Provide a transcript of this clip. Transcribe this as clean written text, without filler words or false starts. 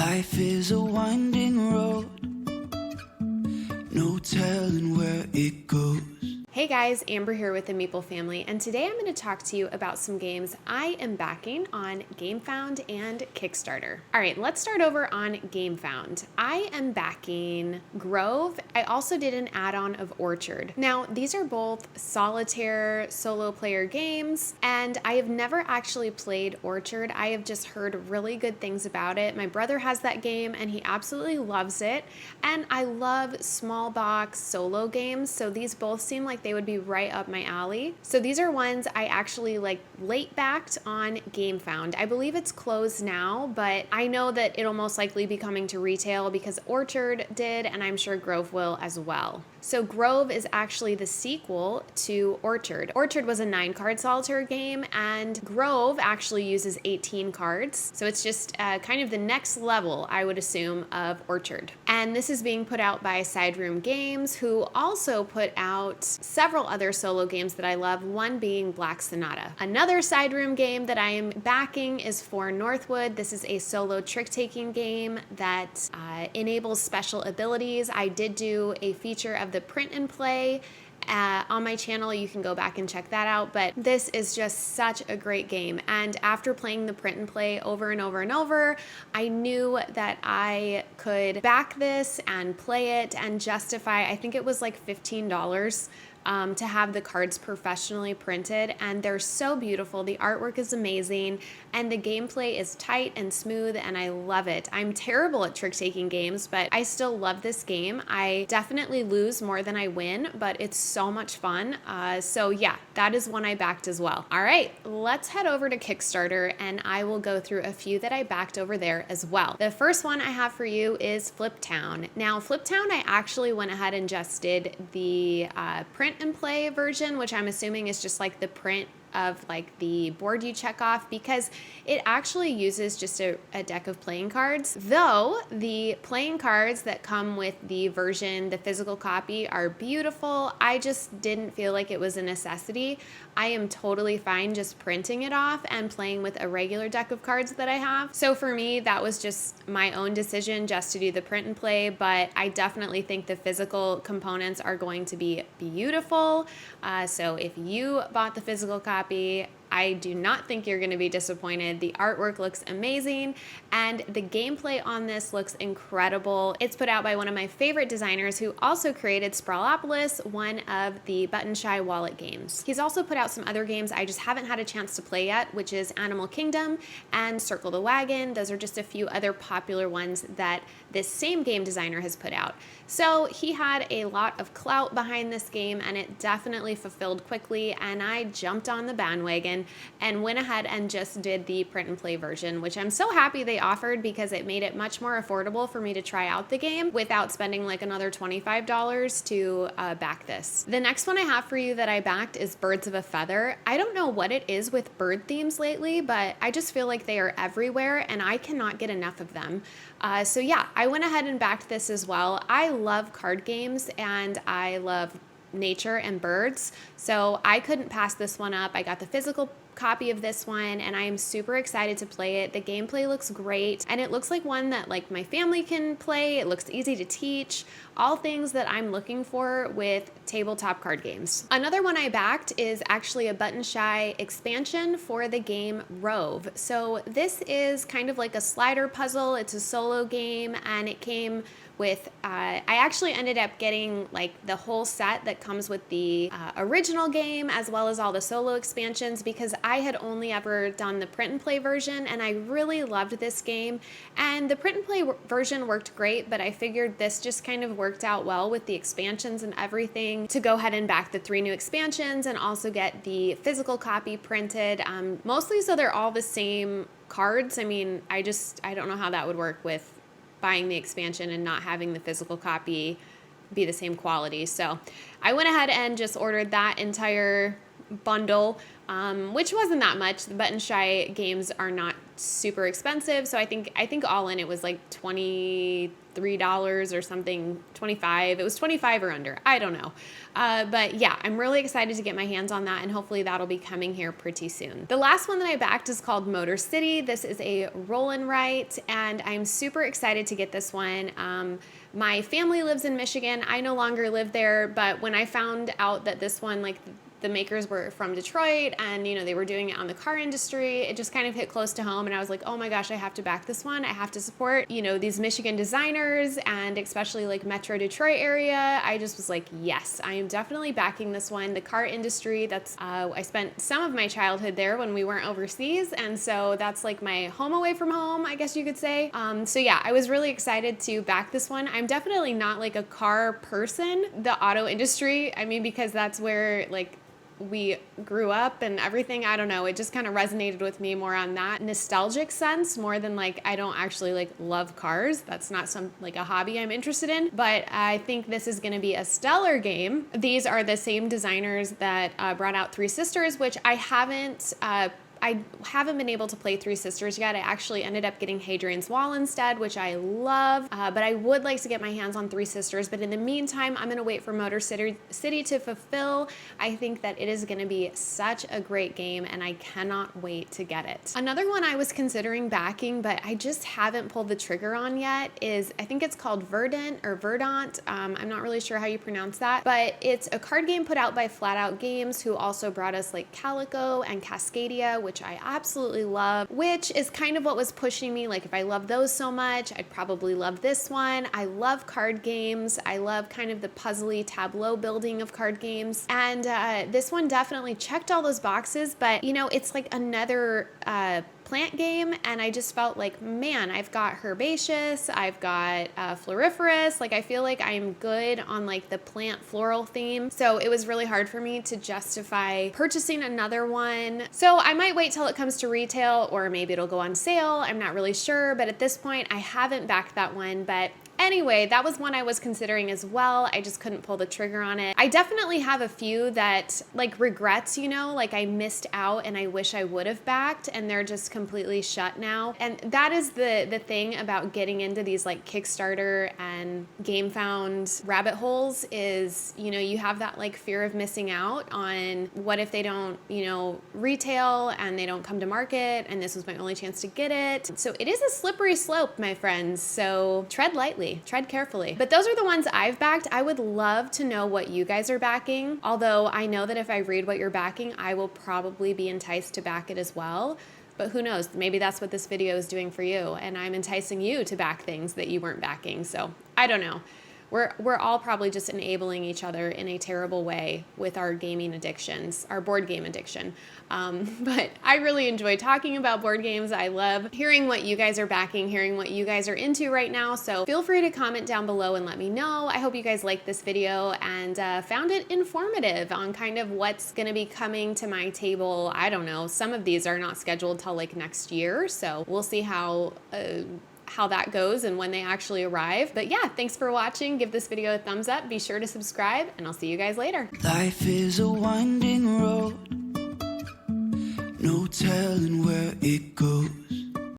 Life is a winding road, no telling where it goes. Hey guys, Amber here with the Meeple family, and today I'm going to talk to you about some games I am backing on GameFound and Kickstarter. All right, let's start over on GameFound. I am backing Grove. I also did an add-on of Orchard. Now, these are both solitaire solo player games, and I have never actually played Orchard. I have just heard really good things about it. My brother has that game, and he absolutely loves it, and I love small box solo games, so these both seem like they would be right up my alley. So these are ones I actually late backed on GameFound. I believe it's closed now, but I know that it'll most likely be coming to retail because Orchard did, and I'm sure Grove will as well. So Grove is actually the sequel to Orchard. Orchard was a 9-card solitaire game, and Grove actually uses 18 cards. So it's just kind of the next level, I would assume, of Orchard. And this is being put out by Side Room Games, who also put out several other solo games that I love, one being Black Sonata. Another Side Room game that I am backing is for Northwood. This is a solo trick-taking game that enables special abilities. I did do a feature of the print and play on my channel. You can go back and check that out, but this is just such a great game. And after playing the print and play over and over and over, I knew that I could back this and play it and justify, I think it was like $15 to have the cards professionally printed, and they're so beautiful. The artwork is amazing, and the gameplay is tight and smooth, and I love it. I'm terrible at trick-taking games, but I still love this game. I definitely lose more than I win, but it's so much fun. So yeah, that is one I backed as well. All right, let's head over to Kickstarter, and I will go through a few that I backed over there as well. The first one I have for you is Fliptown. Now, Fliptown, I actually went ahead and just did the print and play version, which I'm assuming is just like the print of like the board you check off, because it actually uses just a deck of playing cards. Though the playing cards that come with the version, the physical copy, are beautiful, I just didn't feel like it was a necessity. I am totally fine just printing it off and playing with a regular deck of cards that I have. So for me, that was just my own decision just to do the print and play, but I definitely think the physical components are going to be beautiful. So if you bought the physical copy, I do not think you're going to be disappointed. The artwork looks amazing, and the gameplay on this looks incredible. It's put out by one of my favorite designers who also created Sprawlopolis, one of the Button Shy wallet games. He's also put out some other games I just haven't had a chance to play yet, which is Animal Kingdom and Circle the Wagon. Those are just a few other popular ones that this same game designer has put out. So he had a lot of clout behind this game, and it definitely fulfilled quickly, and I jumped on the bandwagon and went ahead and just did the print and play version, which I'm so happy they offered because it made it much more affordable for me to try out the game without spending like another $25 to back this. The next one I have for you that I backed is Birds of a Feather. I don't know what it is with bird themes lately, but I just feel like they are everywhere and I cannot get enough of them. So yeah, I went ahead and backed this as well. I love card games and I love nature and birds, so I couldn't pass this one up. I got the physical copy of this one and I am super excited to play it. The gameplay looks great and it looks like one that like my family can play. It looks easy to teach, all things that I'm looking for with tabletop card games. Another one I backed is actually a Button Shy expansion for the game Rive. So this is kind of like a slider puzzle. It's a solo game and it came with, I actually ended up getting like the whole set that comes with the original game as well as all the solo expansions because I had only ever done the print and play version and I really loved this game. And the print and play version worked great, but I figured this just kind of worked out well with the expansions and everything to go ahead and back the 3 new expansions and also get the physical copy printed, mostly so they're all the same cards. I mean, I don't know how that would work with buying the expansion and not having the physical copy be the same quality. So I went ahead and just ordered that entire bundle, which wasn't that much. The Button Shy games are not super expensive. So I think all in it was like $23 or something, 25. It was 25 or under. I don't know. But yeah, I'm really excited to get my hands on that, and hopefully that'll be coming here pretty soon. The last one that I backed is called Motor City. This is a roll and write, and I'm super excited to get this one. My family lives in Michigan. I no longer live there, but when I found out that this one, like, the makers were from Detroit, and they were doing it on the car industry, it just kind of hit close to home, and I was like, oh my gosh, I have to back this one. I have to support these Michigan designers, and especially like Metro Detroit area. I just was like, yes, I am definitely backing this one. The car industry, that's I spent some of my childhood there when we weren't overseas, and so that's like my home away from home, I guess you could say. So yeah, I was really excited to back this one. I'm definitely not like a car person, the auto industry, I mean, because that's where like we grew up and everything. I don't know, it just kind of resonated with me more on that nostalgic sense, more than like I don't actually like love cars. That's not some like a hobby I'm interested in, but I think this is going to be a stellar game. These are the same designers that brought out Three Sisters, which I haven't been able to play Three Sisters yet. I actually ended up getting Hadrian's Wall instead, which I love, but I would like to get my hands on Three Sisters. But in the meantime, I'm gonna wait for Motor City to fulfill. I think that it is gonna be such a great game, and I cannot wait to get it. Another one I was considering backing, but I just haven't pulled the trigger on yet is, I think it's called Verdant or Verdant. I'm not really sure how you pronounce that, but it's a card game put out by Flat Out Games, who also brought us like Calico and Cascadia, which I absolutely love, which is kind of what was pushing me. Like, if I love those so much, I'd probably love this one. I love card games. I love kind of the puzzly tableau building of card games. And this one definitely checked all those boxes, but it's like another plant game, and I just felt like, man, I've got herbaceous, I've got floriferous, like I feel like I'm good on like the plant floral theme, so it was really hard for me to justify purchasing another one. So I might wait till it comes to retail, or maybe it'll go on sale, I'm not really sure, but at this point I haven't backed that one. But anyway, that was one I was considering as well. I just couldn't pull the trigger on it. I definitely have a few that like regrets, like I missed out and I wish I would have backed, and they're just completely shut now. And that is the thing about getting into these like Kickstarter and GameFound rabbit holes is, you have that like fear of missing out on what if they don't, retail and they don't come to market, and this was my only chance to get it. So it is a slippery slope, my friends. So tread lightly. Tread carefully. But those are the ones I've backed. I would love to know what you guys are backing. Although I know that if I read what you're backing, I will probably be enticed to back it as well. But who knows? Maybe that's what this video is doing for you, and I'm enticing you to back things that you weren't backing. So I don't know. We're all probably just enabling each other in a terrible way with our gaming addictions, our board game addiction. But I really enjoy talking about board games. I love hearing what you guys are backing, hearing what you guys are into right now. So feel free to comment down below and let me know. I hope you guys liked this video and found it informative on kind of what's going to be coming to my table. I don't know. Some of these are not scheduled till like next year, so we'll see how that goes and when they actually arrive. But yeah, thanks for watching. Give this video a thumbs up. Be sure to subscribe, and I'll see you guys later. Life is a winding road, no telling where it goes.